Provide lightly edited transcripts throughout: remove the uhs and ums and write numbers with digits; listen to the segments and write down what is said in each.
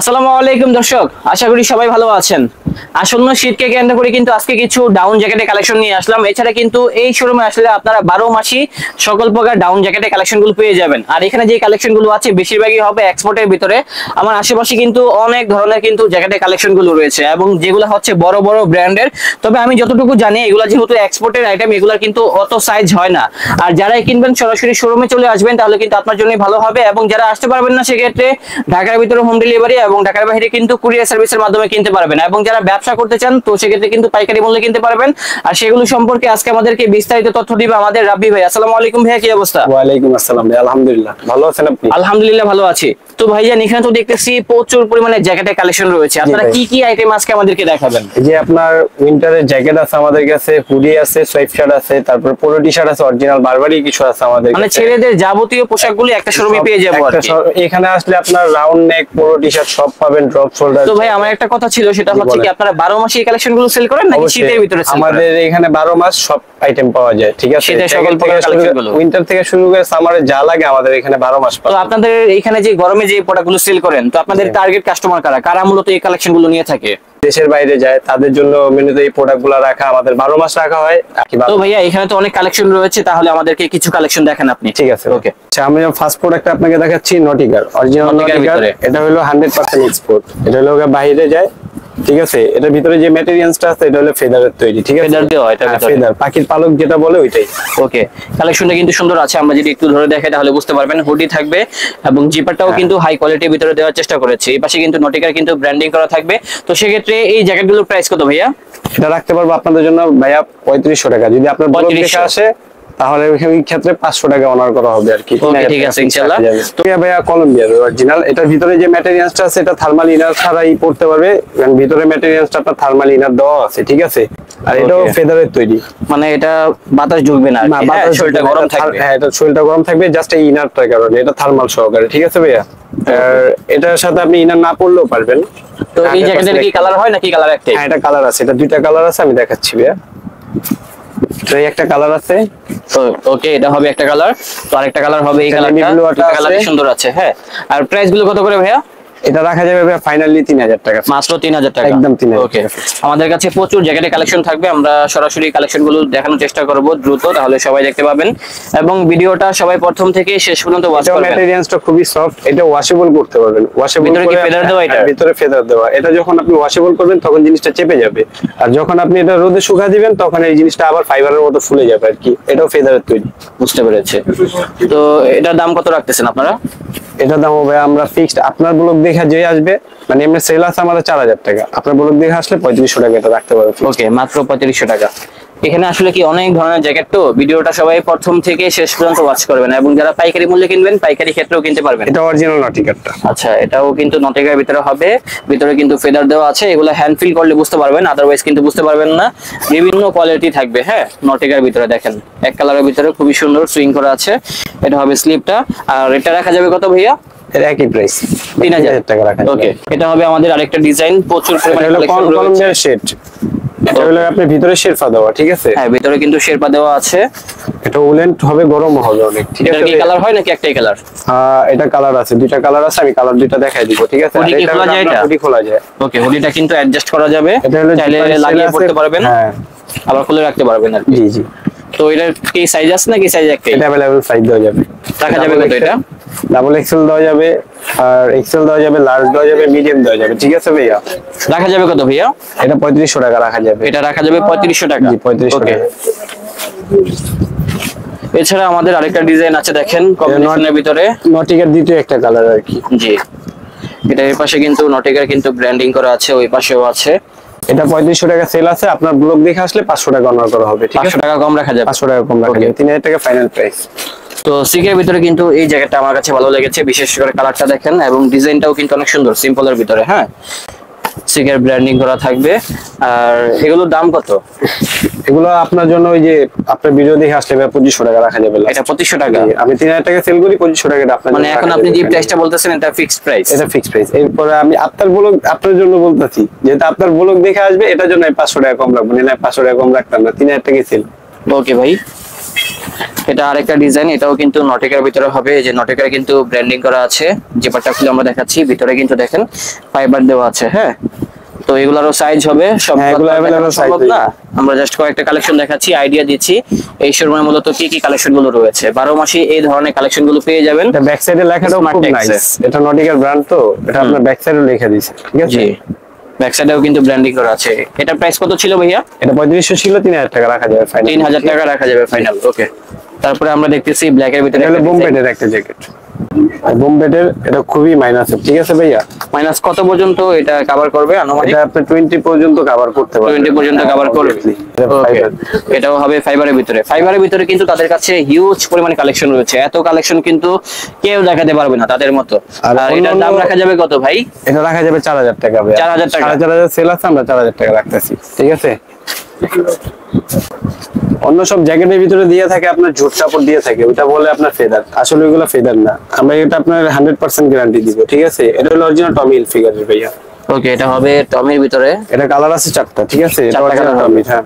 আসসালামু আলাইকুম দর্শক, আশা করি সবাই ভালো আছেন। আসন্ন শীতকে কেন্দ্র করে কিন্তু আজকে কিছু ডাউন জ্যাকেটের কালেকশন নিয়ে আসলাম। এছাড়া কিন্তু এই শোরুমে আসলে আপনারা 12 মাসই সকল প্রকার ডাউন জ্যাকেটের কালেকশনগুলো পেয়ে যাবেন। আর এখানে যে কালেকশনগুলো আছে বেশিরভাগই হবে এক্সপোর্টের ভিতরে। আমার আশেপাশে কিন্তু অনেক ধরনের কিন্তু জ্যাকেটের কালেকশনগুলো রয়েছে এবং যেগুলো হচ্ছে বড় বড় ব্র্যান্ডের। তবে আমি যতটুকু জানি এগুলো যেহেতু এক্সপোর্টের আইটেম, এগুলোর কিন্তু অত সাইজ হয় না। আর যারা কিনবেন সরাসরি শোরুমে চলে আসবেন, তাহলে কিন্তু আপনার জন্যই ভালো হবে। এবং যারা আসতে পারবেন না সেক্ষেত্রে ঢাকার ভিতরে হোম ডেলিভারি এবং ঢাকার বাইরে কিন্তু কুরিয়ার সার্ভিসের মাধ্যমে কিনতে পারবেন। এবং যারা ব্যবসা করতে চান তো সেক্ষেত্রে কিন্তু পাইকারি মূল্যে কিনতে পারবেন। আর সেগুলো সম্পর্কে আজকে আমাদেরকে বিস্তারিত তথ্য দিবে আমাদের রাব্বি ভাই। আসসালামু আলাইকুম ভাইয়া, কি অবস্থা? ওয়ালাইকুম আসসালাম ভাই, আলহামদুলিল্লাহ ভালো আছেন আপনি? আলহামদুলিল্লাহ ভালো আছি। তো ভাইজান এখানে তো দেখতেছি প্রচুর পরিমাণে জ্যাকেটের কালেকশন রয়েছে। আপনারা কি কি আইটেম আজকে আমাদেরকে দেখাবেন? এই যে আপনার উইন্টারের জ্যাকেট আছে আমাদের কাছে, হুডি আছে, সোয়েট শার্ট আছে, তারপর পোলো টি শার্ট আছে, অরিজিনাল বারবারি কিছু আছে আমাদের কাছে। মানে ছেলেদের যাবতীয় পোশাকগুলো একটা শোরুমে পেয়ে যাবো আর কি। এখানে আসলে আপনার round neck polo T shirt সব পাবেন, ড্রপ শোল্ডার। তো ভাই আমার একটা কথা ছিল, সেটা হচ্ছে কি আপনারা 12 মাসে এই কালেকশনগুলো সেল করেন নাকি শীতের ভিতরে সেল করেন? আমাদের এখানে 12 মাস সব আইটেম পাওয়া যায়, ঠিক আছে? শীতের সকল প্রকার কালেকশনগুলো উইন্টার থেকে শুরু করে সামারে যা লাগে আমাদের এখানে 12 মাস পাবেন। তো আপনাদের এখানে যে গরমে যে প্রোডাক্টগুলো সেল করেন, তো আপনাদের টার্গেট কাস্টমার কারা কারা মূলত এই কালেকশনগুলো নিয়ে থাকে? দেশের বাইরে যায় তাদের জন্য মেনুতে এই প্রোডাক্টগুলো রাখা, আমাদের 12 মাস রাখা হয়। তো ভাইয়া এখানে তো অনেক কালেকশন রয়েছে, তাহলে আমাদেরকে কিছু কালেকশন দেখান আপনি। ঠিক আছে, ওকে। আচ্ছা, আমি ফার্স্ট প্রোডাক্ট আপনাকে দেখাচ্ছি নটিকার, অরিজিনাল নটিকার। এটা হলো 100% এক্সপোর্ট। এটা হলো বাইরে যায়, ঠিক আছে? এটার ভিতরে যে ম্যাটেরিয়ালসটা আছে এটা হলো ফেদারের তৈরি, ঠিক আছে? ফেদার দেওয়া এটা ভিতরে। ফেদার, পাখির পালক যেটা বলে ওইটাই। ওকে, কালেকশনটা কিন্তু সুন্দর আছে। আমরা যদি একটু ধরে দেখাই তাহলে বুঝতে পারবেন। হুডি থাকবে এবং জিপারটাও কিন্তু হাই কোয়ালিটির ভিতরে দেওয়ার চেষ্টা করেছে। এই পাশে কিন্তু নটিকার কিন্তু ব্র্যান্ডিং করা থাকবে। তো সেক্ষেত্রে এই জ্যাকেটগুলোর প্রাইস কত ভাইয়া? এটা রাখতে পারবো আপনাদের জন্য ভাইয়া 3500 টাকা। যদি আপনার ব্লগ দেখে আসে তাহলে ওই ক্ষেত্রে 500 টাকা অনার করা হবে আর কি। ওকে, ঠিক আছে ইনশাআল্লাহ। তো ভাইয়া কলম্বিয়ার অরিজিনাল। এটার ভিতরে যে ম্যাটেরিয়ালসটা আছে এটা থার্মাল ইনার ছাড়াই পড়তে পারবে, কারণ ভিতরে ম্যাটেরিয়ালসটা আপনার থার্মাল ইনার দেওয়া আছে, ঠিক আছে? আর এটাও ফেদারের তৈরি, মানে এটা বাতাস ঢুকবে না, শরীরটা গরম থাকবে। হ্যাঁ, এটা শরীরটা গরম থাকবে জাস্ট এই ইনারটার কারণে। এটা থার্মাল সহকারে, ঠিক আছে ভাইয়া? আর এটার সাথে আপনি ইনার না পড়লেও পারবেন। তো এই জ্যাকেটের কি কালার হয় নাকি কালার একটাই? হ্যাঁ, এটা কালার আছে, এটা দুইটা কালার আছে, আমি দেখাচ্ছি ভাইয়া। তো এই একটা কালার আছে। ওকে, এটা হবে একটা কালার। তো আরেকটা কালার হবে এই কালারটা। কালারটা সুন্দর আছে। হ্যাঁ, আর প্রাইস গুলো কত করে ভাইয়া? এটা রাখা যাবে ফাইনালি 3000 টাকা, মাত্র 3000 টাকা, একদম 3000। ওকে, আমাদের কাছে প্রচুর জ্যাকেটের কালেকশন থাকবে। আমরা সরাসরি কালেকশনগুলো দেখানোর চেষ্টা করব দ্রুত, তাহলে সবাই দেখতে পাবেন। এবং ভিডিওটা সবাই প্রথম থেকে শেষ পর্যন্ত ওয়াচ করবেন। ম্যাটেরিয়ালসটা খুবই সফট, এটা ওয়াশেবল করতে পারবেন। ওয়াশেবল ভিতরে কি ফেদার দেওয়া? এটা ভিতরে ফেদার দেওয়া। এটা যখন আপনি ওয়াশেবল করবেন তখন জিনিসটা চেপে যাবে, আর যখন আপনি এটা রোদে শুকা দিবেন তখন এই জিনিসটা আবার ফাইবারের মতো ফুলে যাবে আর কি। এটাও ফেদারের তৈরি। বুঝতে পেরেছি। তো এটার দাম কত রাখতেছেন আপনারা? এটা দাম হবে আমরা ফিক্সড, আপনার ব্লগ দেখে যে আসবে, মানে এমনি সেল আছে আমাদের 4000 টাকা, আপনার ব্লগ দেখে আসলে 3500 টাকা এটা রাখতে পারবেন। ওকে, মাত্র 3500 টাকা। এখানে আসলে কি অনেক ধরনের জ্যাকেট, তো ভিডিওটা সবাই প্রথম থেকে শেষ পর্যন্ত ওয়াচ করবেন। এবং যারা পাইকারি মূল্যে কিনবেন পাইকারি ক্ষেত্রেও কিনতে পারবেন। এটা অরিজিনাল নটিকারটা। আচ্ছা, এটাও কিন্তু নটিকার ভিতরে হবে। ভিতরে কিন্তু ফেদার দেওয়া আছে। এগুলো হ্যান্ড ফিল করলে বুঝতে পারবেন, আদারওয়াইজ কিন্তু বুঝতে পারবেন না। বিভিন্ন কোয়ালিটি থাকবে। হ্যাঁ, নটিকার ভিতরে দেখেন এক কালারের ভিতরে খুবই সুন্দর সুইং করা আছে। এটা হবে স্লিপটা। আর এটা রাখা যাবে কত ভাইয়া? এর একই প্রাইস, 3000 টাকা রাখা যাবে। ওকে, এটা হবে আমাদের আরেকটা ডিজাইন। প্রচুর পরিমাণে কালেকশন রয়েছে। কলম্বিয়ার শেড। এটা হলো আপনি ভিতরে শেরপা দেওয়া, ঠিক আছে? হ্যাঁ, ভিতরে কিন্তু শেরপা দেওয়া আছে। এটা উলেন হবে, গরম হবে অনেক, ঠিক আছে? এটা কি কালার হয় নাকি একটাই কালার? এটা কালার আছে, দুইটা কালার আছে, আমি কালার দুইটা দেখাই দিব, ঠিক আছে? হুডি কি খোলা যায়? এটা হুডি খোলা যায়। ওকে, হুডিটা কিন্তু অ্যাডজাস্ট করা যাবে, চাইলে লাগিয়ে পড়তে পারবেন। হ্যাঁ, আবার খুলে রাখতে পারবেন আর কি। জি জি। তো এটার কি সাইজ আছে নাকি সাইজ একটাই? এটা अवेलेबल সাইজ দেওয়া যাবে। রাখা যাবে কত এটা? ডাবল এক্সেল দেওয়া যাবে, আর এক্সেল দেওয়া যাবে, লার্জ দেওয়া যাবে, মিডিয়াম দেওয়া যাবে, ঠিক আছে ভাইয়া? রাখা যাবে কত ভাইয়া? এটা 3500 টাকা রাখা যাবে। এটা রাখা যাবে 3500 টাকা। জি, 3500 ওকে। টাকা। এছাড়া আমাদের আরেকটা ডিজাইন আছে, দেখেন কম্বিনেশনের ভিতরে নটিকার দ্বিতীয় একটা কালার আর কি। জি, এটা এর পাশে কিন্তু নটিকার কিন্তু ব্র্যান্ডিং করা আছে, ওই পাশেও আছে। এটা 3500 টাকা সেল আছে, আপনার ব্লগ দেখে আসলে 500 টাকা অনার করা হবে, ঠিক আছে? 500 টাকা কম রাখা যাবে। 500 টাকা কম রাখা যাবে, 3000 টাকা ফাইনাল প্রাইস। তো সিকের ভিতরে কিন্তু এই জ্যাকেটটা আমার কাছে ভালো লেগেছে, বিশেষ করে কালারটা দেখেন এবং ডিজাইনটাও কিন্তু অনেক সুন্দর, সিম্পলের ভিতরে। হ্যাঁ, সিকের ব্র্যান্ডিং করা থাকবে। আর এগুলোর দাম কত? এগুলো আপনার জন্য ওই যে আপনার ভিডিও দেখে আসলে 2500 টাকা রাখা যাবে। এটা 2500 টাকা। আমি 3000 টাকা সেল করি, 2500 টাকা এটা আপনার মানে জন্য এখন রাখা আপনি যাবে। যে প্রাইসটা বলতেছেন এটা ফিক্সড প্রাইস? এটা ফিক্সড প্রাইস। এরপরে আমি আপনার ব্লগ আপনার জন্য বলতেছি, যেহেতু আপনার ব্লগ দেখে আসবে এটার জন্য আমি 500 টাকা কম রাখবো না, 500 টাকা কম রাখতাম না, 3000 টাকা সেল। ওকে ভাই, এটা আরেকটা ডিজাইন, এটাও কিন্তু নটিকার ভিতরে হবে। এই যে নটিকার কিন্তু ব্র্যান্ডিং করা আছে, জিপারটা খুলে আমরা দেখাচ্ছি, ভিতরে কিন্তু দেখেন ফাইবার দেওয়া আছে। হ্যাঁ, তো এগুলারও সাইজ হবে সব, এগুলো available সম্ভব size না, আমরা জাস্ট কয়েকটা কালেকশন দেখাচ্ছি, আইডিয়া দিচ্ছি এই শোরুমে মূলত কি কি কালেকশন গুলো রয়েছে। 12 মাসে এই ধরনের কালেকশন গুলো পেয়ে যাবেন। এটা ব্যাক সাইডে লেখাটাও Smart খুব Text এ। নাইস, এটা নটিকার ব্র্যান্ড, তো এটা আপনার ব্যাক সাইডে লিখে দিয়েছে, ঠিক আছে। জি, ব্যাক সাইডেও কিন্তু ব্র্যান্ডিং করা আছে। এটা প্রাইস কত ছিল ভাইয়া? এটা 3500 ছিল, 3000 টাকা রাখা যাবে ফাইনাল। 3000 টাকা রাখা যাবে ফাইনাল। ওকে, তারপরে আমরা দেখতেছি ব্ল্যাক এর ভিতরে এটা হলো বোম্বেডের একটা জ্যাকেট, বোম্বেডের, এটা খুবই মাইনাস, ঠিক আছে ভাইয়া। মাইনাস কত পর্যন্ত এটা কভার করবে আনুমানিক? এটা আপনি 20 পর্যন্ত কভার করতে পারবেন, 20 পর্যন্ত কভার করবে। এটা Okay, fiber। এটাও হবে ফাইবারের ভিতরে। ফাইবারের ভিতরে কিন্তু তাদের কাছে হিউজ পরিমাণে কালেকশন রয়েছে, এত কালেকশন কিন্তু কেউ দেখাতে পারবে না তাদের মতো। আর আর এটার দাম অন্যান্য- রাখা যাবে কত ভাই? এটা রাখা যাবে 4000 টাকা ভাই। 4000 টাকা। 4000 সেল আছে, আমরা 4000 টাকা রাখতেছি, ঠিক আছে। অন্য সব জ্যাকেটের ভিতরে দিয়ে থাকে আপনার ঝুট কাপড় দিয়ে থাকে, ওটা বলে আপনার ফেদার, আসলে ওইগুলো ফেদার না। আমরা এটা আপনার 100% গ্যারান্টি দিব, ঠিক আছে। এটা হলো অরিজিনাল টমি হিলফিগারের ভাইয়া। ওকে, এটা হবে টমির ভিতরে। এটা কালার আছে 4টা, ঠিক আছে। এটা 4টা অরিজিনাল colour টমি, হ্যাঁ।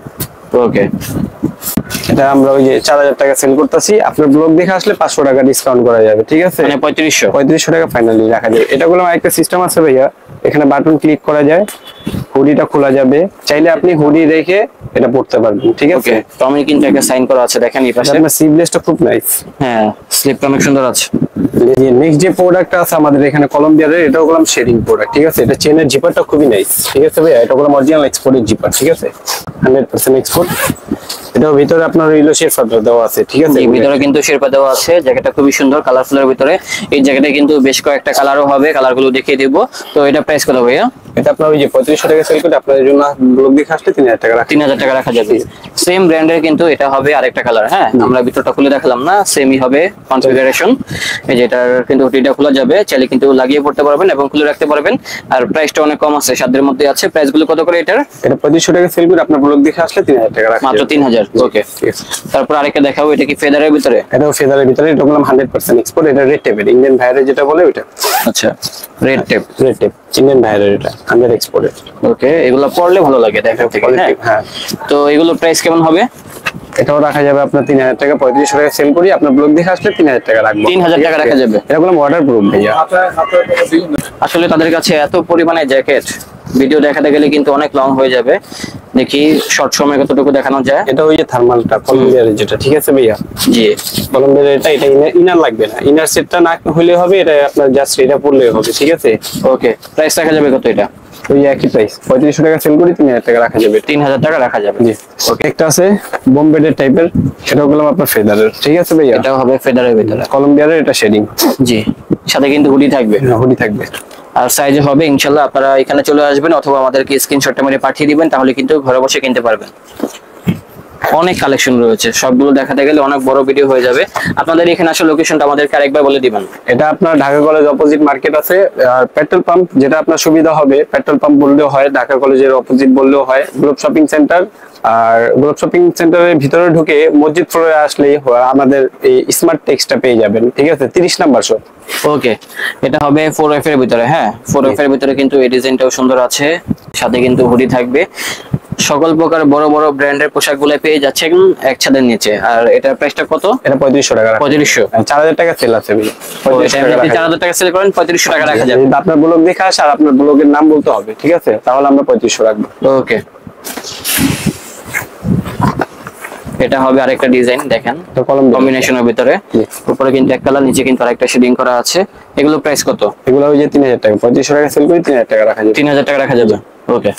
ওকে, এটা আমরা ওই যে 4000 টাকা সেল করতেছি, আপনার ব্লগ দেখে আসলে 500 টাকা ডিসকাউন্ট করা যাবে, ঠিক আছে। মানে 3500। 3500 টাকা ফাইনালি রাখা যাবে। এটা গুলো একটা সিস্টেম আছে ভাইয়া, এখানে বাটন ক্লিক করা যায়, হুডিটা খোলা যাবে, চাইলে আপনি হুডি রেখে এটা পড়তে পারবেন, ঠিক আছে। ওকে, টমির কিন্তু একটা সাইন করা আছে, দেখেন এই পাশে। আপনার সিভলেসটা খুব নাইস। হ্যাঁ, স্লিপটা অনেক সুন্দর আছে। নেক্সট যে প্রোডাক্ট আছে আমাদের এখানে কলম্বিয়ার, এটা হলো শেডিং প্রোডাক্ট, ঠিক আছে। এটা চেনের জিপারটা খুবই নাইস, ঠিক আছে ভাইয়া। এটা হলো অরিজিনাল এক্সপোর্টের জিপার, ঠিক আছে, 100% এক্সপোর্ট। এটার ভিতরে আপনার রিলো শেফার দেওয়া আছে, ঠিক আছে। জি, ভিতরে কিন্তু শেরপা দেওয়া আছে, জ্যাকেটটা খুবই সুন্দর কালারফুলের ভিতরে। এই জ্যাকেটে কিন্তু বেশ কয়েকটা কালারও হবে, কালারগুলো দেখিয়ে দিব। তো এটা প্রাইস কত ভাইয়া? এটা আপনার ওই যে 3500 টাকা সেল করে আপনাদের জন্য ব্লগ দেখে আসলে 3000 টাকা রাখা। 3000 টাকা রাখা যাবে। সেম ব্র্যান্ডের কিন্তু এটা হবে আরেকটা কালার। হ্যাঁ, আমরা ভিতরটা খুলে দেখালাম না, সেমই হবে কনফিগারেশন। এই যে এটার কিন্তু হুডিটা খোলা যাবে, চাইলে কিন্তু লাগিয়ে পড়তে পারবেন এবং খুলে রাখতে পারবেন। আর প্রাইসটা অনেক কম আছে, সাধ্যের মধ্যে আছে। প্রাইসগুলো কত করে এটার? এটা 3500 টাকা সেল করে আপনার ব্লগ দেখে আসলে 3000 টাকা রাখা মাত্র যাবে। 3000। ওকে, ঠিক আছে। তারপর আরেকটা দেখাবো, এটা কি ফেদারের ভিতরে? এটাও ফেদারের ভিতরে, এটা বললাম 100% এক্সপোর্ট। এটা রেড টেপের, ইন্ডিয়ান ভাইরে যেটা বলে ওইটা, আচ্ছা, red tape. Red tape Indian ভাইরের, এটা 100 এক্সপোর্টের। ওকে, এগুলো পরলে ভালো লাগে দেখার থেকে। হ্যাঁ, হ্যাঁ, তো এগুলো প্রাইস কেমন হবে? এটাও রাখা যাবে আপনার 3000 টাকা। 3500 টাকা সেল করি, আপনার ব্লগ দেখে আসলে 3000 টাকা রাখবো। 3000 টাকা রাখা যাবে। এটা বললাম ওয়াটার প্রুফ ভাইয়া। আসলে তাদের কাছে এত পরিমাণে জ্যাকেট, ভিডিও দেখাতে গেলে কিন্তু অনেক লং হয়ে যাবে। দেখি শর্ট সময় কতটুকু দেখানো যায়। এটা ওই যে থার্মালটা কলম্বিয়ার যেটা, ঠিক আছে ভাইয়া। জি, কলম্বিয়ার এটা ইনার লাগবে না, ইনার সেটটা না হলে হবে, এটা আপনার জাস্ট এটা পড়লেই হবে, ঠিক আছে। ওকে, প্রাইস রাখা যাবে কত এটা? ওই একই প্রাইস, 3500 টাকা সেল করি, 3000 টাকা রাখা যাবে। 3000 টাকা রাখা যাবে। জি, ওকে। একটা আছে বোম্বেডের টাইপের, সেটাও বললাম আপনার ফেদারের, ঠিক আছে ভাইয়া। এটাও হবে ফেদারের ভিতরে। কলম্বিয়ারের, এটা শেডিং, জি, সাথে কিন্তু হুডি থাকবে হুডি থাকবে। আর সাইজে হবে ইনশাল্লাহ। আপনারা এখানে চলে আসবেন অথবা আমাদেরকে স্ক্রিনশটটা মেরে পাঠিয়ে দিবেন, তাহলে কিন্তু ঘরে বসে কিনতে পারবেন। অনেক কালেকশন রয়েছে, সবগুলো দেখাতে গেলে অনেক বড় ভিডিও হয়ে যাবে। আপনাদের এখানে আসলে লোকেশনটা আমাদেরকে আরেকবার বলে দিবেন। এটা আপনার ঢাকা কলেজ অপোজিট মার্কেট আছে, আর পেট্রোল পাম্প যেটা আপনার সুবিধা হবে, পেট্রোল পাম্প বললেও হয়, ঢাকা কলেজের অপোজিট বললেও হয়, গ্লোব শপিং সেন্টার। আর গ্লোব শপিং সেন্টারের ভিতরে ঢুকে মসজিদ ফ্লোরে আসলেই আমাদের এই স্মার্ট টেক্সটা পেয়ে যাবেন, ঠিক আছে, 30 নাম্বার শপ। ওকে, এটা হবে 4F এর ভিতরে। হ্যাঁ, 4F এর ভিতরে কিন্তু এই ডিজাইনটাও সুন্দর আছে, সাথে কিন্তু হুডি থাকবে। সকল প্রকার বড় বড় ব্র্যান্ডের পোশাকগুলো পেয়ে যাচ্ছেন এক ছাদের নিচে। আর এটার প্রাইসটা কত? এটা 3500 টাকা রাখা যাবে। 3500। 4000 টাকা সেল আছে ভাই, 3500 টাকা রাখা যাবে। 4000 টাকা সেল করেন, 3500 টাকা রাখা যাবে। যদি আপনার ব্লগ দেখে আসে আর আপনার ব্লগের নাম বলতে হবে, ঠিক আছে, তাহলে আমরা 3500 রাখবো। ওকে, এটা হবে আরেকটা ডিজাইন, দেখেন তো কলম্বিয়া কম্বিনেশনের ভিতরে। উপরে কিন্তু এক কালার, নিচে কিন্তু আরেকটা শেডিং করা আছে। এগুলো প্রাইস কত? এগুলো ওই যে 3000 টাকা, 3500 টাকা সেল করি, 3000 টাকা রাখা যাবে। 3000 টাকা রাখা যাবে। ওকে,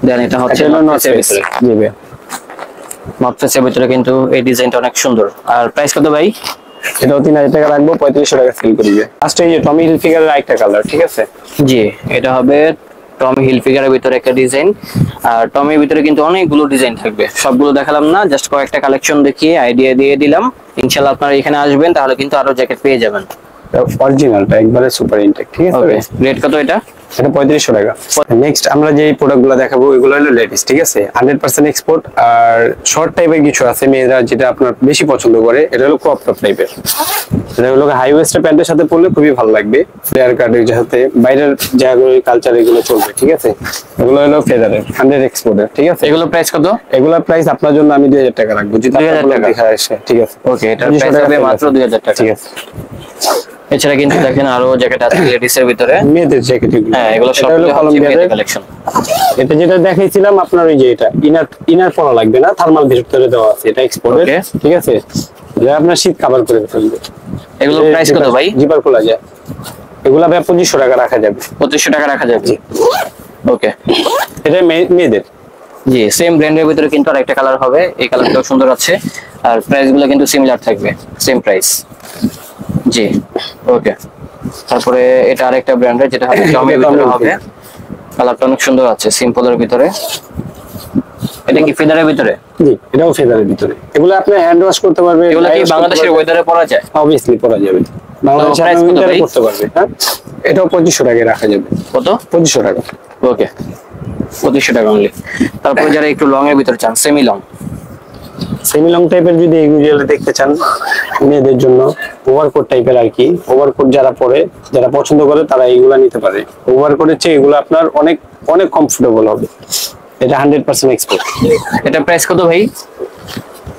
দেন এটা হচ্ছে এটা হলো নর্থ ফেসের ভিতরে। জি ভাই, নর্থ ফেসের ভিতরে কিন্তু এই ডিজাইনটা অনেক সুন্দর। আর প্রাইস কত ভাই? এটাও 3000 টাকা রাখবো, 3500 টাকা সেল করি। লাস্টে এই যে টমি হিলফিগারের আরেকটা কালার, ঠিক আছে। জি, এটা হবে টমি হিলফিগারের ভিতরে একটা ডিজাইন। আর টমির ভিতরে কিন্তু অনেকগুলো ডিজাইন থাকবে, সবগুলো দেখালাম না, জাস্ট কয়েকটা কালেকশন দেখিয়ে আইডিয়া দিয়ে দিলাম। ইনশাআল্লাহ আপনারা এখানে আসবেন, তাহলে কিন্তু আরো জ্যাকেট পেয়ে যাবেন। অরিজিনালটা একবারে সুপার ইনটেক, ঠিক আছে। ওকে, রেট কত এটা? এটা 3500 টাকা। নেক্সট আমরা যে প্রোডাক্টগুলো দেখাবো এগুলো হলো লেডিস, ঠিক আছে, 100% এক্সপোর্ট। আর শর্ট টাইপের কিছু আছে মেয়েরা যেটা আপনার বেশি পছন্দ করে, এটা হলো ক্রপ টপ টাইপের। এটা হলো হাই ওয়েস্টের প্যান্টের সাথে পরলে খুবই ভালো লাগবে, ফ্লেয়ার কাটের সাথে বাইরের জায়গাগুলো কালচার এগুলো চলবে, ঠিক আছে। এগুলো হলো ফেদারের 100 এক্সপোর্টের, ঠিক আছে। এগুলো প্রাইস কত? এগুলোর প্রাইস আপনার জন্য আমি 2000 টাকা রাখবো, যদি 2000 আপনার টাকা। দেখা আসে, ঠিক আছে। ওকে, এটার প্রাইস হবে মাত্র 2000 টাকা। ঠিক আছে। এছাড়া কিন্তু দেখেন আরো জ্যাকেট আছে লেডিস এর ভিতরে। মেয়েদের জ্যাকেট এগুলো। হ্যাঁ, এগুলো সব এটা হলো কলম্বিয়ার কালেকশন। এটা যেটা দেখাইছিলাম আপনার ওই যে এটা ইনার পরা লাগবে না, থার্মাল ভিতরে দেওয়া আছে, এটা এক্সপোর্টের, Okay. ঠিক আছে। এটা আপনার শীত কভার করে ফেলবে। এগুলো প্রাইস কত ভাই? জিপার খোলা যায়, এগুলা ভাই 2500 টাকা রাখা যাবে। 2500 টাকা রাখা যাবে। ওকে, এটা মেয়েদের। জি, সেম ব্র্যান্ডের ভিতরে কিন্তু আরেকটা কালার হবে, এই কালারটাও সুন্দর আছে, আর প্রাইস গুলো কিন্তু সিমিলার থাকবে, সেম প্রাইস। জি, ওকে। তারপরে এটা আরেকটা ব্র্যান্ডের, যেটা হবে জমের ভিতরে হবে, কালারটা অনেক সুন্দর আছে, সিম্পলের ভিতরে। এটা কি ফেদারের ভিতরে? জি, এটাও ফেদারের ভিতরে। এগুলো আপনি হ্যান্ড ওয়াশ করতে পারবেন। এগুলো কি বাংলাদেশের ওয়েদারে পরা যায়? অবভিয়াসলি পরা যাবে, বাংলাদেশে price আপনি কত উইন্টারে ভাই? করতে পারবে। হ্যাঁ, এটাও 2500 টাকায় রাখা যাবে। কত? 2500 টাকা। ওকে, 2500 টাকা অনলি। তারপরে যারা একটু লং এর ভিতরে চান, সেমি লং, সেমি লং টাইপের যদি এগুলো দেখতে চান মেয়েদের জন্য, ওভারকোট টাইপের আর কি, ওভারকোট যারা পরে, যারা পছন্দ করে তারা এইগুলা নিতে পারে। ওভারকোটের চেয়ে এগুলো আপনার অনেক অনেক কমফোর্টেবল হবে। এটা 100% এক্সপোর্ট। এটা প্রাইস কত ভাই?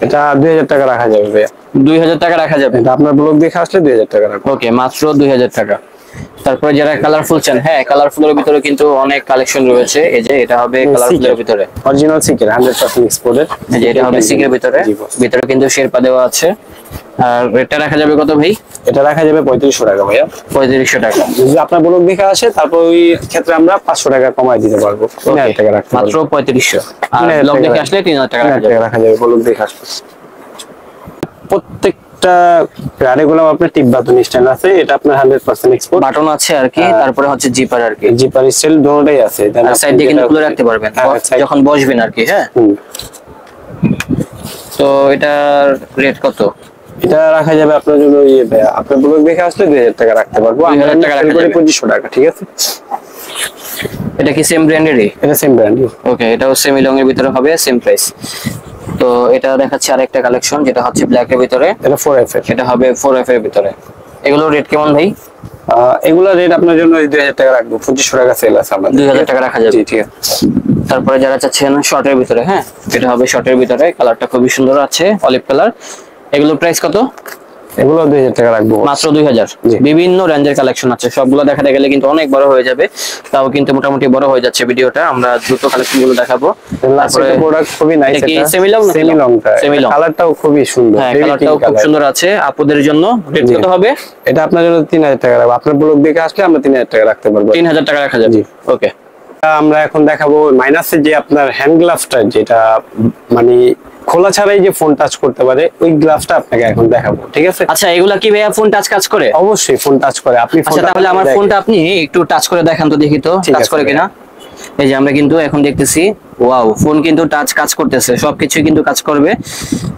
এটা 2000 টাকা রাখা যাবে ভাইয়া। 2000 টাকা রাখা যাবে। এটা আপনার ব্লগ দেখে আসলে 2000 টাকা রাখবো। ওকে, মাত্র 2000 টাকা। তারপরে যারা কালারফুল চান, হ্যাঁ কালারফুলের ভিতরে কিন্তু অনেক কালেকশন রয়েছে। এই যে এটা হবে কালারফুলের ভিতরে, অরিজিনাল সিকের 100% এক্সপোর্টের। এই যে এটা হবে সিকের ভিতরে, জি বস। ভিতরে কিন্তু শেরপা দেওয়া আছে। আর রেটটা রাখা যাবে কত ভাই? এটা রাখা যাবে 3500 টাকা ভাইয়া। 3500 টাকা। যদি আপনার ব্লগ দেখে আসে তারপর ওই ক্ষেত্রে আমরা 500 টাকা কমায় দিতে পারবো। 3000 টাকা রাখতে মাত্র পারবো। 3500। আর 3000 ব্লগ টাকা দেখে আসলে 3000 টাকা রাখা 3000 যাবে। টাকা রাখা যাবে ব্লগ দেখে আসলে। প্রত্যেকটা গাড়িগুলো আপনার টিপ বাটন স্ট্যান্ড আছে, এটা আপনার 100% এক্সপোর্ট। বাটন আছে আর কি, তারপরে হচ্ছে জিপার আর কি, জিপার স্টাইল দুটোই আছে। আর সাইড দিয়ে কিন্তু খুলে রাখতে পারবেন যখন বসবেন আর কি। হ্যাঁ, তো এটার রেট কত? এটা রাখা যাবে আপনার জন্য আপনার ব্লগ দেখে আসলে 2000 টাকা রাখতে পারবো। 2000 টাকা রাখা যাবে। 2500 টাকা, ঠিক আছে। এটা কি সেম ব্র্যান্ডেরই? এটা সেম ব্র্যান্ড। ওকে, এটাও সেমি লং এর ভিতরে হবে, সেম প্রাইস। তো এটা দেখাচ্ছে আরেকটা কালেকশন, যেটা হচ্ছে ব্ল্যাক এর ভিতরে, এটা 4F এর। এটা হবে 4F এর ভিতরে। এগুলো রেট কেমন ভাই? এগুলা রেট আপনার জন্য 2000 টাকা রাখবো। 2500 টাকা সেল আছে আমাদের। 2000 টাকা রাখা যাবে। জি, ঠিক আছে। তারপরে যারা চাচ্ছেন শর্টের ভিতরে, হ্যাঁ এটা হবে শর্টের ভিতরে, কালারটা খুবই সুন্দর আছে, অলিভ কালার। এগুলোর প্রাইস কত? এগুলো 2000 টাকা রাখবো মাত্র 2000। জি। বিভিন্ন রেঞ্জের কালেকশন আছে, সবগুলো দেখাতে গেলে কিন্তু অনেক বড় হয়ে যাবে, তাও কিন্তু মোটামুটি বড় হয়ে যাচ্ছে ভিডিওটা। আমরা দ্রুত কালেকশন গুলো দেখাবো। তারপরে প্রোডাক্ট খুবই নাইস। এটা কি সেমি লং? সেমি লংটা, সেমি লং, কালারটাও খুবই সুন্দর। হ্যাঁ কালারটাও খুব সুন্দর আছে। আপুদের জন্য রেট জি। কত হবে? এটা আপনার জন্য 3000 টাকা রাখবো। আপনার ব্লগ দেখে আসলে আমরা 3000 টাকা রাখতে পারবো। 3000 টাকা রাখা যাবে। জি। ওকে, আমরা এখন দেখাবো মাইনাসের যে আপনার হ্যান্ড গ্লাভসটা, যেটা মানে খোলা ছাড়াই যে ফোন টাচ করতে পারে, ওই গ্লাভসটা আপনাকে এখন দেখাবো, ঠিক আছে। আচ্ছা এগুলা কি ভাইয়া ফোন টাচ কাজ করে? অবশ্যই ফোন টাচ করে। আপনি আচ্ছা তাহলে আমার ফোনটা আপনি একটু টাচ করে দেখান তো, দেখি তো ঠিক টাচ আছে করে ভাইয়া। কিনা। এই যে আমরা কিন্তু এখন দেখতেছি, ওয়াও, ফোন কিন্তু টাচ কাজ করতেছে, সবকিছু কিন্তু কাজ করবে,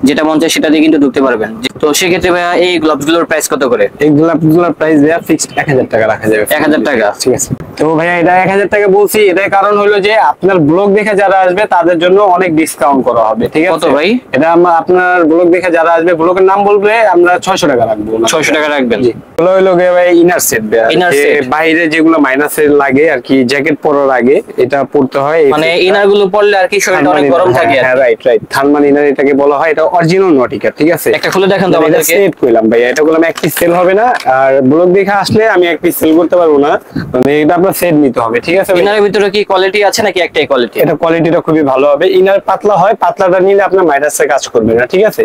যেটা মন চায় সেটা দিয়ে কিন্তু ঢুকতে পারবেন। তো সেক্ষেত্রে ভাইয়া এই গ্লাভস গুলোর প্রাইস কত করে? এই গ্লাভসগুলোর প্রাইস দেয়া ফিক্সড 1000 টাকা রাখা যাবে। 1000 টাকা। ঠিক আছে। তো ভাইয়া এটা 1000 টাকা বলছি, এটার কারণ হলো যে আপনার ব্লগ দেখে যারা আসবে তাদের জন্য অনেক ডিসকাউন্ট করা হবে, ঠিক আছে। কত ভাই? এটা আমরা আপনার ব্লগ দেখে যারা আসবে, ব্লগের নাম বলবে, আমরা 600 টাকা রাখবো। 600 টাকা রাখবেন। জি। এগুলো হলো গিয়ে ভাই ইনার সেট। Inner set। বাইরে যেগুলো মাইনাসের লাগে আর কি, জ্যাকেট পরার আগে এটা পড়তে হয়। মানে ইনার গুলো পরলে আর কি শরীরটা অনেক গরম থাকে আর হ্যাঁ, কি। Right right. থার্মাল ইনার এটাকে বলা হয়। এটা অরিজিনাল নটিকা, ঠিক আছে। একটা খুলে দেখান তো এটা আমাদেরকে। সেট কইলাম ভাই, এটা গুলো এক পিস সেল হবে না, আর ব্লগ দেখে আসলে আমি এক পিস সেল করতে পারবো না, মানে এটা আপনার সেট নিতে হবে, ঠিক আছে ভাই? ইনারের ভিতরে কি কোয়ালিটি আছে নাকি একটাই কোয়ালিটি? এটা কোয়ালিটিটা খুবই ভালো হবে। ইনার পাতলা হয়, পাতলাটা নিলে আপনার মাইনাসে কাজ করবে না, ঠিক আছে।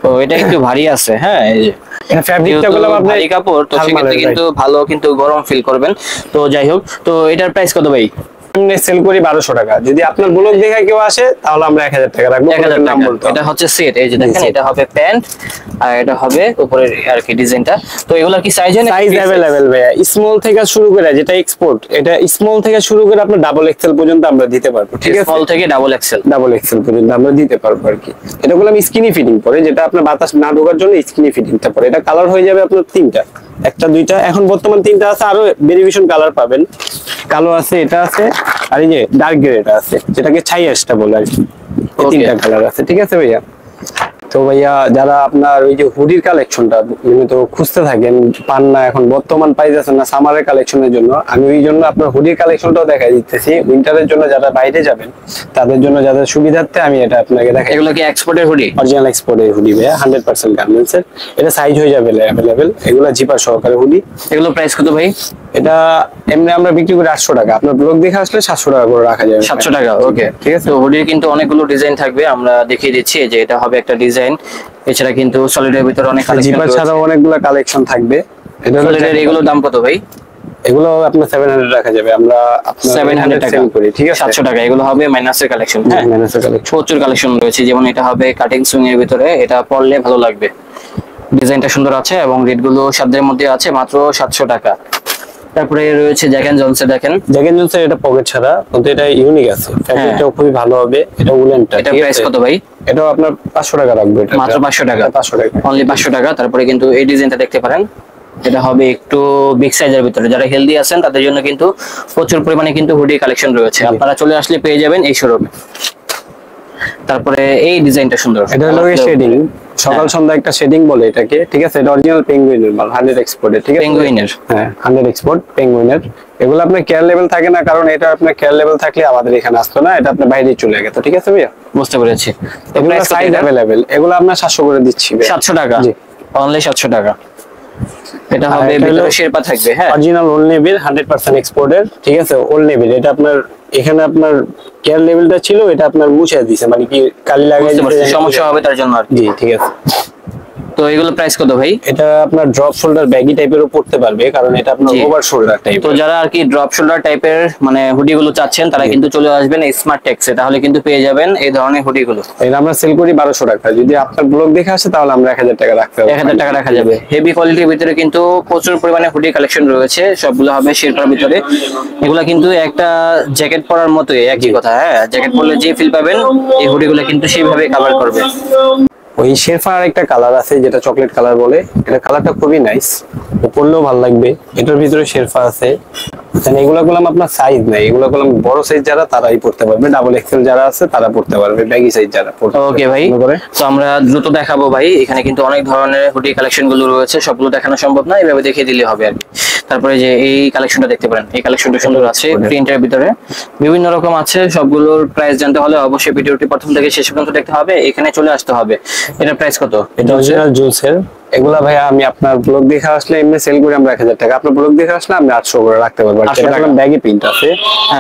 তো এটা একটু ভারী আছে, হ্যাঁ এই যে এটা ফ্যাব্রিকটা গুলো যেহেতু আপনি ভারী কাপড়, তো সেক্ষেত্রে কিন্তু ভালো কিন্তু গরম ফিল করবেন। তো যাই হোক, তো এটার প্রাইস কত ভাই? সেল করি 1200 টাকা। যদি আপনার ব্লগ দেখে কেউ আসে তাহলে আমরা 1000 টাকা রাখবো। 1000 নাম টাকা। বলতে হবে। এটা হচ্ছে সেট, এই যে দেখেন জি। এটা হবে প্যান্ট আর এটা হবে উপরের আর কি ডিজাইনটা। তো এগুলা কি সাইজ হয় না? সাইজ अवेलेबल ভাইয়া, স্মল থেকে শুরু করে, যেটা এক্সপোর্ট, এটা স্মল থেকে শুরু করে আপনার ডাবল এক্সেল পর্যন্ত আমরা দিতে পারবো, ঠিক আছে। স্মল থেকে ডাবল এক্সেল। ডাবল এক্সেল পর্যন্ত আমরা দিতে পারবো আর কি। এটা বললাম স্কিনি ফিটিং পরে, যেটা আপনার বাতাস না ঢোকার জন্য স্কিনি ফিটিংটা পরে। এটা কালার হয়ে যাবে আপনার তিনটা, একটা দুইটা, এখন বর্তমান তিনটা আছে, আরো ভেরিয়েশন কালার পাবেন। কালো আছে, এটা আছে, আর এই যে ডার্ক গ্রে এটা আছে, যেটাকে ছাই অ্যাশটা বলে আর কি। এই Okay. তিনটা কালার আছে, ঠিক আছে ভাইয়া। তো ভাইয়া যারা আপনার ওই যে হুডির কালেকশনটা নিয়মিত খুঁজতে থাকেন, পান না, এখন বর্তমান পাই যাচ্ছেন না সামারের কালেকশনের জন্য, আমি ওই জন্য আপনার হুডির কালেকশনটাও দেখাই দিতেছি। উইন্টারের জন্য যারা বাইরে যাবেন তাদের জন্য, যাদের সুবিধার্থে আমি এটা আপনাকে দেখাই। এগুলো কি এক্সপোর্টের হুডি? অরিজিনাল এক্সপোর্টের হুডি ভাইয়া, 100% গার্মেন্টস এর। এটা সাইজ হয়ে যাবে অ্যাভেলেবেল, এগুলা জিপার সহকারে হুডি। এগুলো প্রাইস কত ভাই? এটা এমনি আমরা বিক্রি করি 800 টাকা, আপনার ব্লগ দেখে আসলে 700 টাকা করে রাখা যাবে। 700 টাকা, ওকে ঠিক আছে। তো হুডির কিন্তু অনেকগুলো ডিজাইন থাকবে, আমরা দেখিয়ে দিচ্ছি যে এটা হবে একটা ডিজাইন। এছাড়া কিন্তু সলিডের ভিতরে অনেক কালেকশন জিপার ছাড়াও অনেকগুলো কালেকশন থাকবে। এটা হলো সলিডের, এগুলোর দাম কত ভাই? এগুলো আপনার 700 রাখা যাবে, আমরা আপনার 700 টাকা সেল করি, ঠিক আছে। 700 টাকা। এগুলো হবে মাইনাসের কালেকশন, হ্যাঁ ম্যানেজার কালেকশন। প্রচুর কালেকশন রয়েছে। যেমন এটা হবে কাটিং সুইং এর ভিতরে, এটা পরলে ভালো লাগবে, ডিজাইনটা সুন্দর আছে এবং রেট গুলো সাধ্যের মধ্যে আছে, মাত্র 700 টাকা। তারপরে রয়েছে জ্যাক এন্ড জনসের, দেখেন জ্যাক এন্ড জনসের, এটা পকেট ছাড়া, কিন্তু এটা ইউনিক আছে, ফ্যাব্রিকটাও খুবই ভালো হবে। এটা উলেনটা, এটা ঠিক প্রাইস আছে। কত ভাই? এটাও আপনার 500 টাকা রাখবো, এটা মাত্র 500 টাকা, 500 টাকা, অনলি 500 টাকা। তারপরে কিন্তু এই ডিজাইনটা দেখতে পারেন, এটা হবে একটু বিগ সাইজের ভিতরে, যারা হেলদি আছেন তাদের জন্য কিন্তু প্রচুর পরিমাণে কিন্তু হুডি কালেকশন রয়েছে, আপনারা চলে আসলে পেয়ে যাবেন এই শোরুমে। তারপরে এই ডিজাইনটা সুন্দর, এটা হলো শেডিং, সকাল সন্ধ্যা একটা শেডিং বলে এটাকে, ঠিক আছে। এটা অরিজিনাল পেঙ্গুইনের মাল, 100 এক্সপোর্টের, ঠিক আছে। পেঙ্গুইনের, হ্যাঁ 100 এক্সপোর্ট পেঙ্গুইনের। এগুলো আপনার কেয়ার লেভেল থাকে না, কারণ এটা আপনার কেয়ার লেভেল থাকলে আমাদের এখানে আসতো না, এটা আপনার বাইরে চলে গেছে, ঠিক আছে ভাইয়া। বুঝতে পেরেছি। তো এগুলো প্রাইস সাইজ अवेलेबल, এগুলো আপনার 700 করে দিচ্ছি ভাইয়া। 700 টাকা, জি। অনলি 700 টাকা। এটা আর হবে এটা ভিতরে হলো শেরপা থাকবে, হ্যাঁ অরিজিনাল ওল্ড নেভির 100% এক্সপোর্টের, ঠিক আছে। ওল্ড নেভির, এটা আপনার এখানে আপনার কেয়ার লেভেলটা ছিল, এটা আপনার মুছে দিয়েছে, মানে কি কালি লাগাই বুঝতে পারছি, দিতে সমস্যা হবে তার জন্য আর কি। জি, ঠিক আছে। তো এগুলো প্রাইস কত ভাই? এটা আপনার ড্রপ শোল্ডার ব্যাগি টাইপেরও পড়তে পারবে, কারণ এটা আপনার জি। Over shoulder type. তো যারা আর কি ড্রপ শোল্ডার টাইপের মানে হুডি গুলো চাচ্ছেন, তারা কিন্তু চলে আসবেন স্মার্ট টেক্সে, তাহলে কিন্তু পেয়ে যাবেন এই ধরনের হুডি গুলো। এটা আমরা সেল করি 1200 টাকা, যদি আপনার ব্লগ দেখে আসে তাহলে আমরা 1000 টাকা রাখতে পারবো। 1000 টাকা রাখা যাবে। হেভি কোয়ালিটির ভিতরে কিন্তু প্রচুর পরিমাণে হুডি কালেকশন রয়েছে, সবগুলো হবে শেরপার ভিতরে। এগুলা কিন্তু একটা জ্যাকেট পরার মতোই, একই কথা, হ্যাঁ জ্যাকেট পরলে যে ফিল পাবেন এই হুডি গুলো কিন্তু সেইভাবে কভার করবে। ওই শেরফার একটা কালার আছে যেটা চকলেট কালার বলে, এটা কালারটা খুবই নাইস, পরলেও ভালো লাগবে। এটার ভিতরে শেরফা আছে, এগুলা গুলো আপনার সাইজ নাই, এগুলা গুলো বড় সাইজ যারা তারাই পড়তে পারবে, ডাবল এক্সেল যারা আছে তারা পড়তে পারবে, ব্যাগি সাইজ যারা পড়তে পারবে। ওকে ভাই, তো আমরা দ্রুত দেখাবো ভাই, এখানে কিন্তু অনেক ধরনের হুডি কালেকশন গুলো রয়েছে, সবগুলো দেখানো সম্ভব না, এইভাবে দেখিয়ে দিলে হবে আর কি। তারপরে যে এই কালেকশনটা দেখতে পারেন, এই কালেকশনটা সুন্দর আছে, প্রিন্টের ভিতরে বিভিন্ন রকম আছে। সবগুলোর প্রাইস জানতে হলে অবশ্যই ভিডিওটি প্রথম থেকে শেষ পর্যন্ত দেখতে হবে, এখানে চলে আসতে হবে। এটার প্রাইস কত? এটা অরিজিনাল জুলসের। এগুলা ভাইয়া আমি আপনার ব্লগ দেখে আসলে এমনি সেল করি আমরা 1000 টাকা, আপনার ব্লগ দেখে আসলে আমি 800 করে রাখতে পারবো। 800 টাকা। এটা ব্যাগি প্রিন্ট আছে,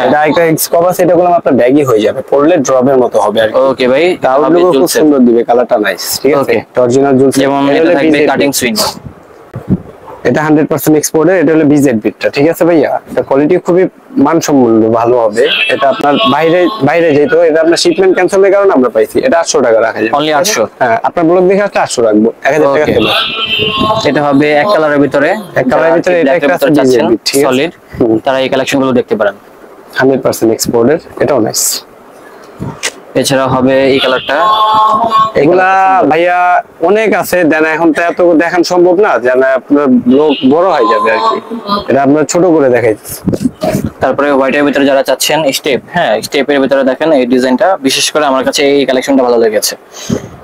এটা একটা স্কোপ আছে, এটা গুলো আপনার ব্যাগি হয়ে যাবে, পরলে ড্রপের মতো হবে আর কি। ওকে ভাই, তাহলে খুব সুন্দর দিবে, কালারটা নাইস, ঠিক আছে। Okay. এটা অরিজিনাল জুলস, যেমন এটা থাকবে কাটিং সুইং, এটা 100% এক্সপোর্টের, এটা হলো বিজেড বিটটা, ঠিক আছে ভাইয়া। এটা কোয়ালিটি খুবই মানসম্পন্ন ভালো হবে। এটা আপনার বাইরে বাইরে যেহেতু এটা আপনার শিপমেন্ট ক্যান্সেলের কারণে আমরা পাইছি, এটা 800 টাকা রাখা যাবে, অনলি 800। হ্যাঁ আপনার ব্লগ দেখে আসলে 800 রাখবো, 1000 টাকা Okay. ফেলো। এটা হবে এক কালারের ভিতরে, এক কালারের ভিতরে এটা একটা আছে চাচ্ছেন BJB, ঠিক আছে। সলিড, তারা এই কালেকশন গুলো দেখতে পারেন। 100% এক্সপোর্টের, এটাও নাইস। এছাড়া হবে এই কালারটা, এগুলা ভাইয়া অনেক আছে, দেন এখন তো এত দেখান সম্ভব না, যেন আপনার ব্লগ বড় হয়ে যাবে আর কি, এটা আপনার ছোট করে দেখাইছি। তারপরে হোয়াইটের ভিতরে যারা চাচ্ছেন স্টেপ, হ্যাঁ স্টেপের ভিতরে দেখেন এই ডিজাইনটা, বিশেষ করে আমার কাছে এই কালেকশনটা ভালো লেগেছে।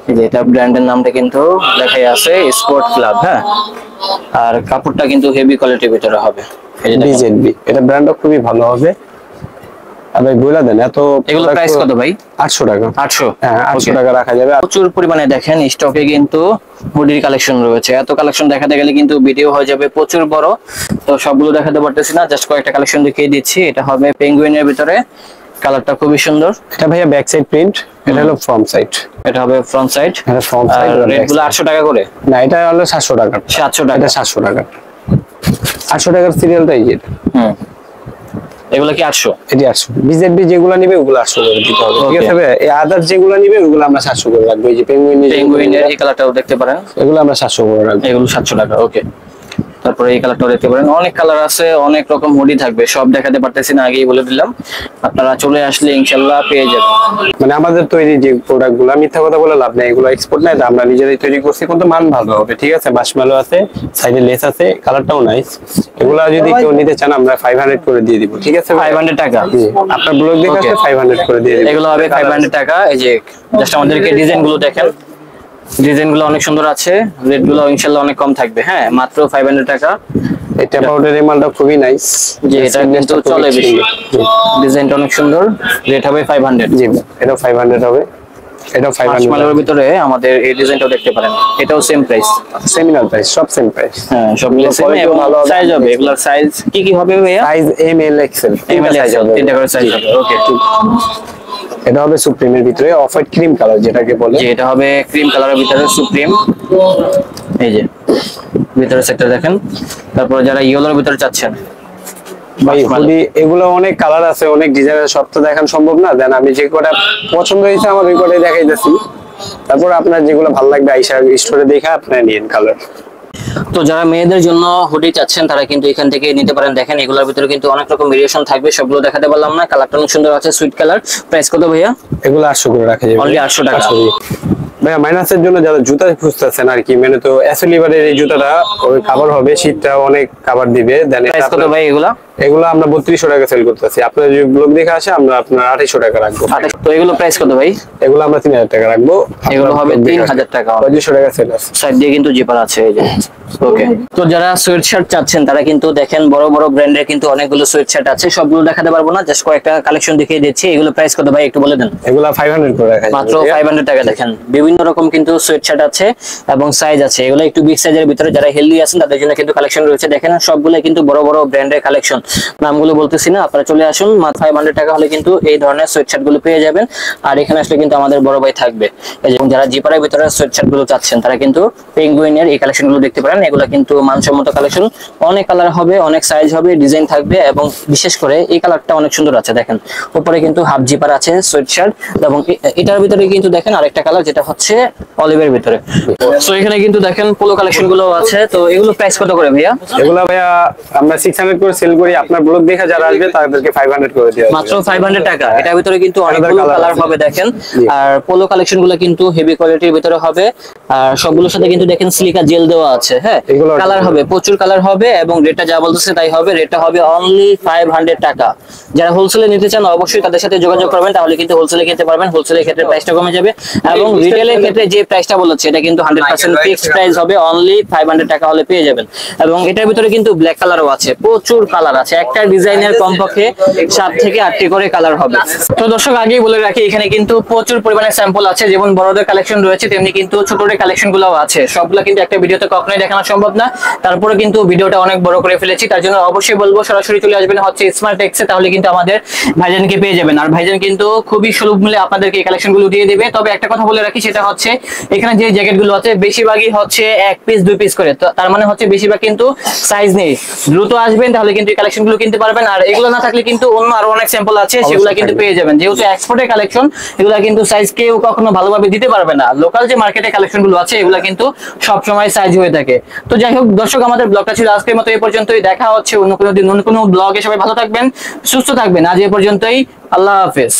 এই যে এটা ব্র্যান্ডের নামটা কিন্তু লেখাই আছে স্পোর্ট ক্লাব, হ্যাঁ আর কাপড়টা কিন্তু হেভি কোয়ালিটির ভিতরে হবে। এই যে দেখেন। বিজেডবি, এটা ব্র্যান্ডও খুবই ভালো হবে। আর ভাই বইলা দেন এত, এগুলো প্রাইস কত ভাই? 800 টাকা। 800, হ্যাঁ 800 টাকা রাখা যাবে। প্রচুর পরিমাণে দেখেন স্টকে কিন্তু হুডির কালেকশন রয়েছে, এত কালেকশন দেখাতে গেলে কিন্তু ভিডিও হয়ে যাবে প্রচুর বড়, তো সবগুলো দেখাতে পারতেছি না, জাস্ট কয়েকটা কালেকশন দেখিয়ে দিচ্ছি। এটা হবে পেঙ্গুইনের ভিতরে, কালারটা খুবই সুন্দর। এটা ভাইয়া ব্যাক সাইড প্রিন্ট, এটা হলো ফ্রন্ট সাইড, এটা হবে ফ্রন্ট সাইড, এটা ফ্রন্ট আর সাইড। রেট গুলো 800 টাকা করে। না এটা হলো 700 টাকা, 700 টাকা, এটা 700 টাকা। 800 টাকার সিরিয়ালটাই যেটা, হুম এগুলো কি 800? এটি 800। বিজেডবি যেগুলো নিবে ওগুলো 800 করে দিতে হবে, ঠিক Okay. আছে ভাই। এই আদার যেগুলো নিবে ওগুলো আমরা 700 করে রাখবো। এই যে পেঙ্গুইনের পেঙ্গুইনের এই কালারটাও দেখতে পারেন, এগুলো আমরা 700 করে রাখবো। এগুলো 700 টাকা। ওকে, তারপরে এই কালারটাও দেখতে পারেন, অনেক কালার আছে, অনেক রকম হুডি থাকবে, সব দেখাতে পারতেছি না, আগেই বলে দিলাম। আপনারা চলে আসলে ইনশাল্লাহ পেয়ে যাবেন। মানে আমাদের তৈরি যে প্রোডাক্ট গুলো, মিথ্যা কথা বলে লাভ নেই, এগুলো এক্সপোর্ট নাই, এটা আমরা নিজেরাই তৈরি করছি, কিন্তু মান ভালো হবে। ঠিক আছে, মাশমেলো আছে, সাইডে লেস আছে, কালারটাও নাইস। এগুলা যদি কেউ নিতে চান আমরা 500 করে দিয়ে দিব। ঠিক আছে, 500 টাকা। জি, আপনার ব্লগ দেখে Okay. 500 করে দিয়ে দিব। এগুলো হবে 500 টাকা। এই যে জাস্ট আমাদেরকে ডিজাইন গুলো দেখেন, ডিজাইন গুলো অনেক সুন্দর আছে, রেট গুলো ইনশাল্লাহ অনেক কম থাকবে। হ্যাঁ, মাত্র 500 টাকা। এটা পাউডার এই মালটা খুবই নাইস। যে এটা কিন্তু চলে বেশি, ডিজাইনটা অনেক সুন্দর, রেট হবে 500। জি, এটা 500 হবে, এটাও 500 মার্শমেলোর ভিতরে আমাদের এই ডিজাইনটাও দেখতে পারেন, এটাও সেম প্রাইস। সেমিনার প্রাইস, সব সেম প্রাইস। হ্যাঁ, সবগুলো সেম quality এবং ভালো হবে। সাইজ হবে, এগুলোর সাইজ কি কি হবে ভাইয়া? Size M L XL, ML XL, তিনটা করে সাইজ হবে। ওকে, এটা হবে সুপ্রিমের ভিতরে অফ হোয়াইট ক্রিম কালার যেটাকে বলে। যে এটা হবে ক্রিম কালারের ভিতরে সুপ্রিম। এই যে ভিতরে সেক্টর দেখেন। তারপর যারা ইয়েলোর ভিতরে চাচ্ছেন, ভাই হুডি এগুলো অনেক কালার আছে, অনেক ডিজাইনের, সব তো দেখানো সম্ভব না। দেন আমি যে কটা পছন্দ হয়েছে আমার ওই কটাই দেখাইতেছি, তারপর আপনার যেগুলো ভালো লাগবে আইসা স্টোরে দেখে আপনি নিন কালার। তো যারা মেয়েদের জন্য হুডি চাচ্ছেন তারা কিন্তু এখান থেকে নিতে পারেন। দেখেন এগুলোর ভিতরে কিন্তু অনেক রকম ভেরিয়েশন থাকবে, সবগুলো দেখাতে পারলাম না। কালারটা অনেক সুন্দর আছে, সুইট কালার। প্রাইস কত ভাইয়া? এগুলো 800 করে রাখা যাবে, Only 800 টাকা। ভাইয়া মাইনাসের জন্য যারা জুতা খুঁজতেছেন আর কি, মানে তো অ্যাসোলিভারের এই জুতাটা ওই কাভার হবে, শীতটা অনেক কাভার দিবে। দেন প্রাইস কত ভাই এগুলা? এগুলো আমরা 3200 টাকা সেল করতেছি। আপনার যদি ব্লগ দেখে আসে আমরা আপনার 2800 টাকা রাখবো। 28। তো এগুলো প্রাইস কত ভাই? এগুলো আমরা 3000 টাকা রাখবো। এগুলো হবে 3000 টাকা। 2500 টাকা সেল আছে। সাইড দিয়ে কিন্তু জিপার আছে, এই যে। ওকে, তো যারা সোয়েট শার্ট চাচ্ছেন তারা কিন্তু দেখেন বড় বড় ব্র্যান্ডের কিন্তু অনেকগুলো সোয়েট শার্ট আছে, সবগুলো দেখাতে পারবো না, জাস্ট কয়েকটা কালেকশন দেখিয়ে দিচ্ছি। এগুলো প্রাইস কত ভাই একটু বলে দেন। এগুলো 500 করে রাখা যাবে, মাত্র 500 টাকা। দেখেন বিভিন্ন রকম কিন্তু সোয়েট শার্ট আছে এবং সাইজ আছে, এগুলো একটু বিগ সাইজের ভিতরে যারা হেলদি আছেন তাদের জন্য কিন্তু কালেকশন রয়েছে। দেখেন সবগুলো কিন্তু বড় বড় ব্র্যান্ডের কালেকশন, নামগুলো বলতেছি না, আপনারা চলে আসুন। মাত্র 500 টাকা হলে কিন্তু এই ধরনের সোয়েট শার্ট গুলো পেয়ে যাবেন। আর এখানে আসলে কিন্তু আমাদের বড় ভাই থাকবে। এবং যারা জিপারের ভিতরে সোয়েট শার্ট গুলো চাচ্ছেন তারা কিন্তু পেঙ্গুইনের এই কালেকশন গুলো দেখতে পারেন। এগুলো কিন্তু মানসম্মত কালেকশন, অনেক কালার হবে, অনেক সাইজ হবে, ডিজাইন থাকবে এবং বিশেষ করে এই কালারটা অনেক সুন্দর আছে। দেখেন উপরে কিন্তু হাফ জিপার আছে সোয়েট শার্ট, এবং এটার ভিতরে কিন্তু দেখেন আরেকটা কালার যেটা হচ্ছে অলিভের ভিতরে। সো এখানে কিন্তু দেখেন পোলো কালেকশন গুলো আছে। তো এগুলো প্রাইস কত করে ভাইয়া? এগুলো ভাইয়া আমরা 600 করে সেল করি। আপনার ব্লগ দেখে যারা আসবে তাদেরকে 500 করে দেওয়া হবে। মাত্র 500 টাকা। এটার ভিতরে কিন্তু অনেকগুলো কালার হবে দেখেন। আর পোলো কালেকশন গুলো কিন্তু হেভি কোয়ালিটির ভিতরে হবে। আর সবগুলোর সাথে কিন্তু দেখেন সিলিকা জেল দেওয়া আছে। হ্যাঁ, কালার হবে, প্রচুর কালার হবে, এবং রেটটা যা বলতেছে তাই হবে। রেটটা হবে অনলি 500 টাকা। যারা হোলসেলে নিতে চান অবশ্যই তাদের সাথে যোগাযোগ করবেন, তাহলে কিন্তু হোলসেলে কিনতে পারবেন। হোলসেলের ক্ষেত্রে প্রাইসটা কমে যাবে, এবং রিটেলের ক্ষেত্রে যে প্রাইসটা বলছে এটা কিন্তু 100% ফিক্সড প্রাইস হবে, অনলি 500 টাকা হলে পেয়ে যাবেন। এবং এটার ভিতরে কিন্তু ব্ল্যাক কালারও আছে, প্রচুর কালার আছে। একটা ডিজাইনের কমপক্ষে 7 থেকে 8টি করে কালার হবে। তো দর্শক আগেই বলে রাখি এখানে কিন্তু প্রচুর পরিমাণে স্যাম্পল আছে, যেমন বড়দের কালেকশন রয়েছে তেমনি কিন্তু ছোটদের কালেকশন গুলোও আছে। সবগুলো কিন্তু একটা ভিডিওতে কখনোই দেখানো সম্ভব না, তারপরে কিন্তু ভিডিওটা অনেক বড় করে ফেলেছি। তার জন্য অবশ্যই বলবো সরাসরি চলে আসবেন হচ্ছে স্মার্ট টেক্সে, তাহলে কিন্তু আমাদের ভাইজানকে পেয়ে যাবেন। আর ভাইজান কিন্তু খুবই সুলভ মূল্যে আপনাদেরকে এই কালেকশন গুলো দিয়ে দেবে। তবে একটা কথা বলে রাখি, সেটা হচ্ছে এখানে যে জ্যাকেট গুলো আছে বেশিরভাগই হচ্ছে 1 পিস 2 পিস করে, তো তার মানে হচ্ছে বেশিরভাগ কিন্তু সাইজ নেই। দ্রুত আসবেন তাহলে কিন্তু এই কালেকশন গুলো কিনতে পারবেন। আর এগুলো না থাকলে কিন্তু অন্য আরো অনেক স্যাম্পল আছে, সেগুলো কিন্তু পেয়ে যাবেন। যেহেতু এক্সপোর্টের কালেকশন, এগুলো কিন্তু সাইজ কেউ কখনো ভালোভাবে দিতে পারবে না। লোকাল যে মার্কেটে কালেকশন গুলো আছে এগুলো কিন্তু সব সময় সাইজ হয়ে থাকে। তো যাই হোক দর্শক, আমাদের ব্লগটা ছিল আজকের মতো এই পর্যন্তই। দেখা হচ্ছে অন্য কোনো দিন অন্য কোনো ব্লগে। সবাই ভালো থাকবেন, সুস্থ থাকবেন। আজ এই পর্যন্তই, আল্লাহ হাফেজ।